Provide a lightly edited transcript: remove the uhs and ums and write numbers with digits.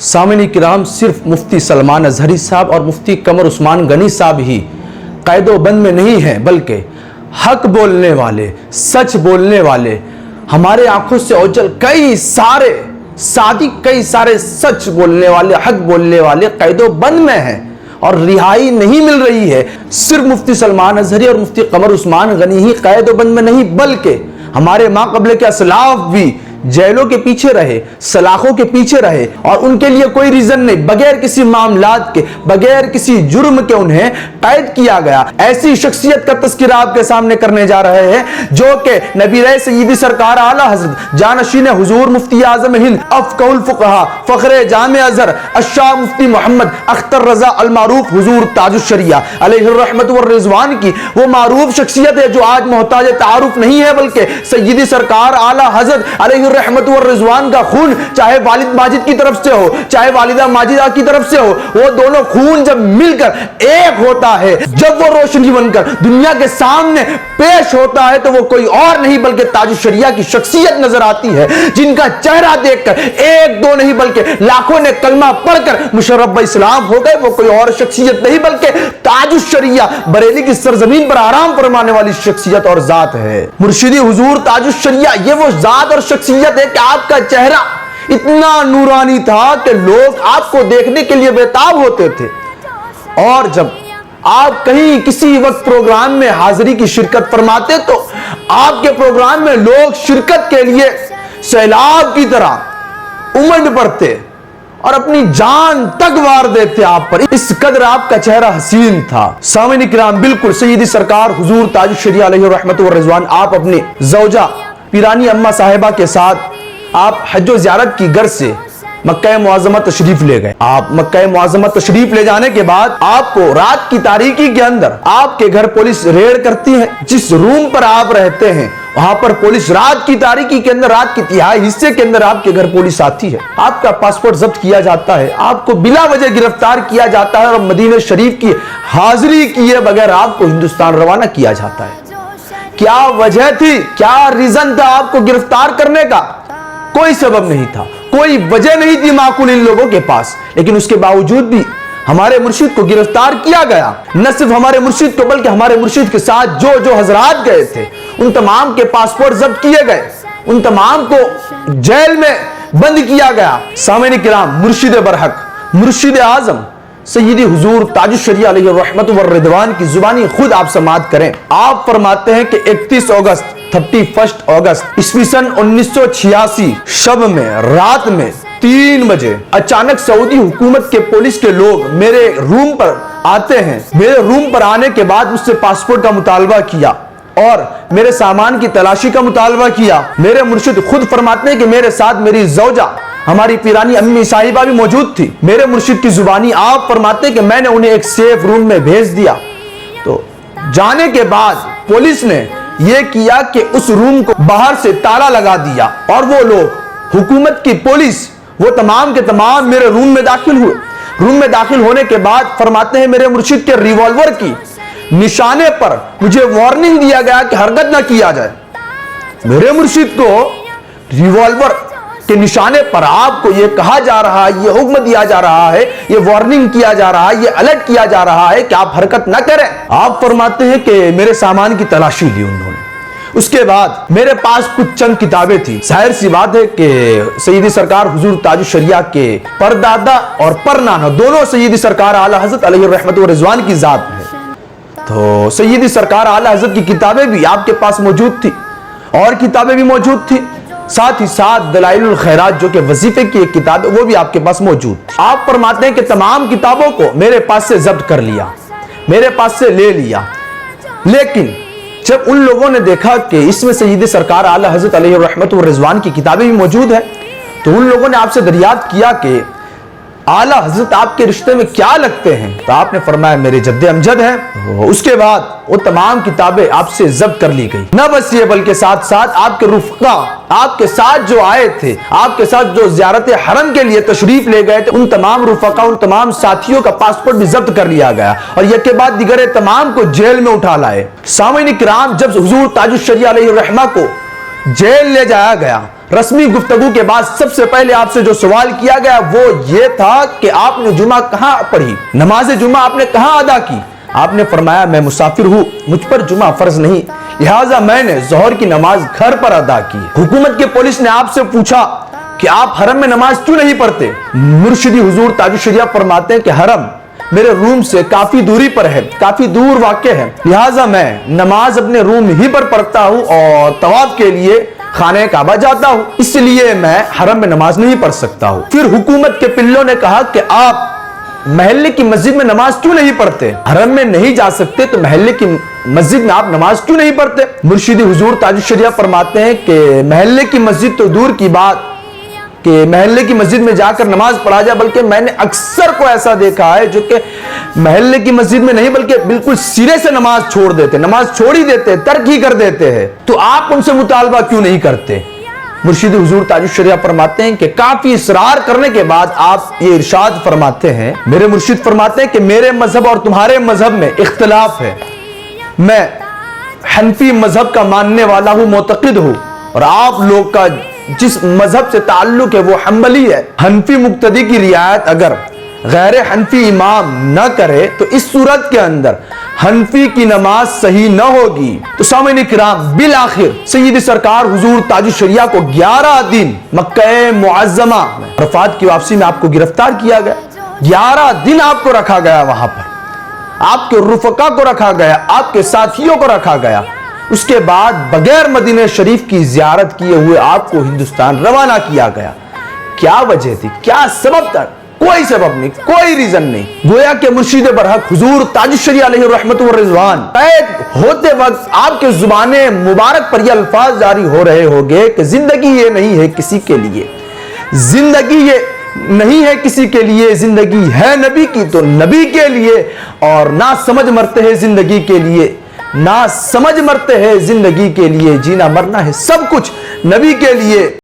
سامعین کرام، صرف مفتی سلمان اظہری صاحب اور مفتی قمر عثمان غنی صاحب ہی قید و بند میں نہیں ہیں، بلکہ حق بولنے والے، سچ بولنے والے، ہمارے آنکھوں سے اوجھل کئی سارے صادق، کئی سارے سچ بولنے والے، حق بولنے والے قید و بند میں ہیں اور رہائی نہیں مل رہی ہے۔ صرف مفتی سلمان اظہری اور مفتی قمر عثمان غنی ہی قید و بند میں نہیں، بلکہ ہمارے ماں قبل کے اسلاف بھی جیلوں کے پیچھے رہے، سلاخوں کے پیچھے رہے، اور ان کے لیے کوئی ریزن نہیں، بغیر کسی معاملات کے، بغیر کسی جرم کے انہیں قید کیا گیا۔ ایسی شخصیت کا تذکرہ آپ کے سامنے کرنے جا رہے ہیں جو کہ نبی رائے سیدی سرکار اعلیٰ حضرت جانشین حضور مفتی اعظم ہند، افقہ الفقہا، فخر جامع ازہر، الشاہ مفتی محمد اختر رضا المعروف حضور تاج الشریعہ علیہ الرحمت والرضوان کی وہ معروف شخصیت ہے جو آج محتاج تعارف نہیں ہے، بلکہ سیدی سرکار اعلیٰ حضرت علیہ الرحمت والرضوان کا خون چاہے والد ماجد کی طرف سے ہو، چاہے والدہ ماجدہ کی طرف سے ہو، وہ دونوں خون جب مل کر ایک ہوتا ہے، جب وہ روشنی بن کر دنیا کے سامنے پیش ہوتا ہے تو وہ کوئی اور نہیں بلکہ تاج الشریعہ کی شخصیت نظر آتی ہے، جن کا چہرہ دیکھ کر ایک دو نہیں بلکہ لاکھوں نے کلمہ پڑھ کر مشرف اسلام ہو گئے۔ وہ کوئی اور شخصیت نہیں بلکہ تاج الشریعہ، بریلی کی سرزمین پر آرام فرمانے والی شخصیت اور ذات ہے۔ مرشدی حضور تاج الشریعہ یہ وہ ذات اور شخصیت ہے کہ آپ کا چہرہ اتنا نورانی تھا کہ لوگ آپ کو دیکھنے کے لیے بےتاب ہوتے تھے، اور جب آپ کہیں کسی وقت پروگرام میں حاضری کی شرکت فرماتے تو آپ کے پروگرام میں لوگ شرکت کے لیے سیلاب کی طرح امڈ پڑتے اور اپنی جان تک وار دیتے آپ پر، اس قدر آپ کا چہرہ حسین تھا۔ سامعین کرام، بالکل سیدی سرکار حضور تاج الشریعہ علیہ الرحمت والرضوان آپ اپنی زوجہ پیرانی اماں صاحبہ کے ساتھ آپ حج و زیارت کی غرض سے مکہ معظمہ تشریف لے گئے۔ آپ مکہ معظمہ تشریف لے جانے کے بعد آپ کو رات کی تاریکی کے اندر آپ کے گھر پولیس ریڈ کرتی ہے۔ جس روم پر آپ رہتے ہیں وہاں پر پولیس رات کی تاریکی کے اندر، رات کی تہائی حصے کے اندر آپ کے گھر پولیس آتی ہے، آپ کا پاسپورٹ ضبط کیا جاتا ہے، آپ کو بلا وجہ گرفتار کیا جاتا ہے اور مدینہ شریف کی حاضری کیے بغیر آپ کو ہندوستان روانہ کیا جاتا ہے۔ کیا وجہ تھی، کیا ریزن تھا آپ کو گرفتار کرنے کا؟ کوئی سبب نہیں تھا، کوئی وجہ نہیں تھی معقول ان لوگوں کے پاس، لیکن اس کے باوجود بھی ہمارے مرشد کو گرفتار کیا گیا۔ نہ صرف ہمارے مرشد کو بلکہ ہمارے مرشد کے ساتھ جو حضرات گئے تھے ان تمام کے پاسپورٹ ضبط کیے گئے، ان تمام کو جیل میں بند کیا گیا۔ سامعین کرام، مرشد برحق، مرشد اعظم سیدی حضور تاج الشریعہ علیہ الرحمت والرضوان کی زبانی خود آپ سماعت کریں۔ آپ فرماتے ہیں کہ 31 اگست 31 اگست عیسوی سن 1986 شب میں، رات میں 3 بجے اچانک سعودی حکومت کے پولیس کے لوگ میرے روم پر آتے ہیں۔ میرے روم پر آنے کے بعد مجھ سے پاسپورٹ کا مطالبہ کیا اور میرے سامان کی تلاشی کا مطالبہ کیا۔ میرے مرشد خود فرماتے ہیں کہ میرے ساتھ میری زوجہ ہماری پیرانی امی صاحبہ بھی موجود تھی۔ میرے مرشد کی زبانی آپ فرماتے ہیں کہ میں نے انہیں ایک سیف روم میں بھیج دیا۔ تو جانے کے بعد پولیس نے یہ کیا کہ اس روم کو باہر سے تالا لگا دیا، اور وہ لوگ حکومت کی پولیس وہ تمام کے تمام میرے روم میں داخل ہوئے۔ روم میں داخل ہونے کے بعد فرماتے ہیں میرے مرشد کے ریوالور کی نشانے پر مجھے وارننگ دیا گیا کہ حرکت نہ کیا جائے۔ میرے مرشد کو ریوالور کے نشانے پر آپ کو یہ کہا جا رہا ہے، یہ حکم دیا جا رہا ہے، یہ وارننگ کیا جا رہا ہے، یہ الرٹ کیا جا رہا ہے کہ آپ حرکت نہ کریں۔ آپ فرماتے ہیں کہ میرے سامان کی تلاشی لی انہوں نے۔ اس کے بعد میرے پاس کچھ چند کتابیں تھیں۔ ظاہر سی بات ہے کہ سیدی سرکار حضور تاج الشریعہ کے پردادا اور پرنانا دونوں سیدی سرکار اعلیٰ حضرت علیہ الرحمت والرضوان کی ذات ہے، تو سیدی سرکار اعلیٰ حضرت کی کتابیں بھی آپ کے پاس موجود تھی، اور کتابیں بھی موجود تھی، ساتھ ہی ساتھ دلائل الخیرات جو کہ وظیفے کی ایک کتاب ہے وہ بھی آپ کے پاس موجود تھی۔ آپ فرماتے ہیں کہ تمام کتابوں کو میرے پاس سے ضبط کر لیا، میرے پاس سے لے لیا، لیکن جب ان لوگوں نے دیکھا کہ اس میں سیدی سرکار اعلیٰ حضرت علیہ الرحمت والرضوان کی کتابیں بھی موجود ہیں تو ان لوگوں نے آپ سے دریافت کیا کہ اعلیٰ حضرت آپ کے رشتے میں کیا لگتے ہیں؟ تو آپ نے فرمایا میرے جد امجد ہیں۔ اس کے بعد وہ تمام کتابیں آپ سے ضبط کر لی گئی۔ نہ بس یہ بلکہ ساتھ ساتھ آپ کے رفقا، آپ کے ساتھ جو آئے تھے، آپ کے ساتھ جو زیارت حرم کے لیے تشریف لے گئے تھے، ان تمام رفقا، ان تمام ساتھیوں کا پاسپورٹ بھی ضبط کر لیا گیا اور یک کے بعد دیگر تمام کو جیل میں اٹھا لائے۔ سامعین کرام، جب حضور تاج الشریعہ علیہ الرحمہ کو جیل لے جایا گیا رسمی گفتگو کے بعد سب سے پہلے آپ سے جو سوال کیا گیا وہ یہ تھا کہ آپ نے جمعہ کہاں پڑھی، نماز جمعہ آپ نے کہاں ادا کی؟ آپ نے فرمایا میں مسافر ہوں، مجھ پر جمعہ فرض نہیں، لہٰذا میں نے ظہر کی نماز گھر پر ادا کی۔ حکومت کے پولیس نے آپ سے پوچھا کہ آپ حرم میں نماز کیوں نہیں پڑھتے؟ مرشدی حضور تاج الشریعہ فرماتے ہیں کہ حرم میرے روم سے کافی دوری پر ہے، کافی دور واقع ہے، لہٰذا میں نماز اپنے روم ہی پر پڑھتا ہوں اور طواف کے لیے خانہ کعبہ جاتا ہوں، اس لیے میں حرم میں نماز نہیں پڑھ سکتا ہوں۔ پھر حکومت کے پلوں نے کہا کہ آپ محلے کی مسجد میں نماز کیوں نہیں پڑھتے؟ حرم میں نہیں جا سکتے تو محلے کی مسجد میں آپ نماز کیوں نہیں پڑھتے؟ مرشدی حضور تاج الشریعہ فرماتے ہیں کہ محلے کی مسجد تو دور کی بات کہ محلے کی مسجد میں جا کر نماز پڑھا جائے، بلکہ میں نے اکثر کو ایسا دیکھا ہے جو کہ محلے کی مسجد میں نہیں بلکہ بالکل سرے سے نماز چھوڑ دیتے، نماز چھوڑ ہی دیتے، ترک ہی کر دیتے ہیں، تو آپ ان سے مطالبہ کیوں نہیں کرتے؟ مرشد حضور تاج الشریعہ فرماتے ہیں کہ کافی اصرار کرنے کے بعد آپ یہ ارشاد فرماتے ہیں، میرے مرشد فرماتے ہیں کہ میرے مذہب اور تمہارے مذہب میں اختلاف ہے، میں حنفی مذہب کا ماننے والا ہوں، معتقد ہوں، اور آپ لوگ کا جس مذہب سے تعلق ہے وہ حنبلی ہے۔ حنفی مقتدی کی رعایت اگر غیر حنفی امام نہ کرے تو اس صورت کے اندر حنفی کی نماز صحیح نہ ہوگی۔ تو سامعین کرام، بالآخر سید سرکار حضور تاج الشریعہ کو 11 دن مکہ معظمہ میں عرفات کی واپسی میں آپ کو گرفتار کیا گیا، 11 دن آپ کو رکھا گیا، وہاں پر آپ کے رفقا کو رکھا گیا، آپ کے ساتھیوں کو رکھا گیا، اس کے بعد بغیر مدینہ شریف کی زیارت کیے ہوئے آپ کو ہندوستان روانہ کیا گیا۔ کیا وجہ تھی؟ کیا سبب تھا؟ کوئی سبب نہیں، کوئی ریزن نہیں۔ گویا کہ مرشد برحق حضور تاج الشریعہ علیہ رحمت و رضوان قید ہوتے وقت آپ کے زبان مبارک پر یہ الفاظ جاری ہو رہے ہوگے کہ زندگی یہ نہیں ہے کسی کے لیے، زندگی یہ نہیں ہے کسی کے لیے، زندگی ہے نبی کی تو نبی کے لیے، اور نہ سمجھ مرتے ہیں زندگی کے لیے، نہ سمجھ مرتے ہیں زندگی کے لیے، جینا مرنا ہے سب کچھ نبی کے لیے۔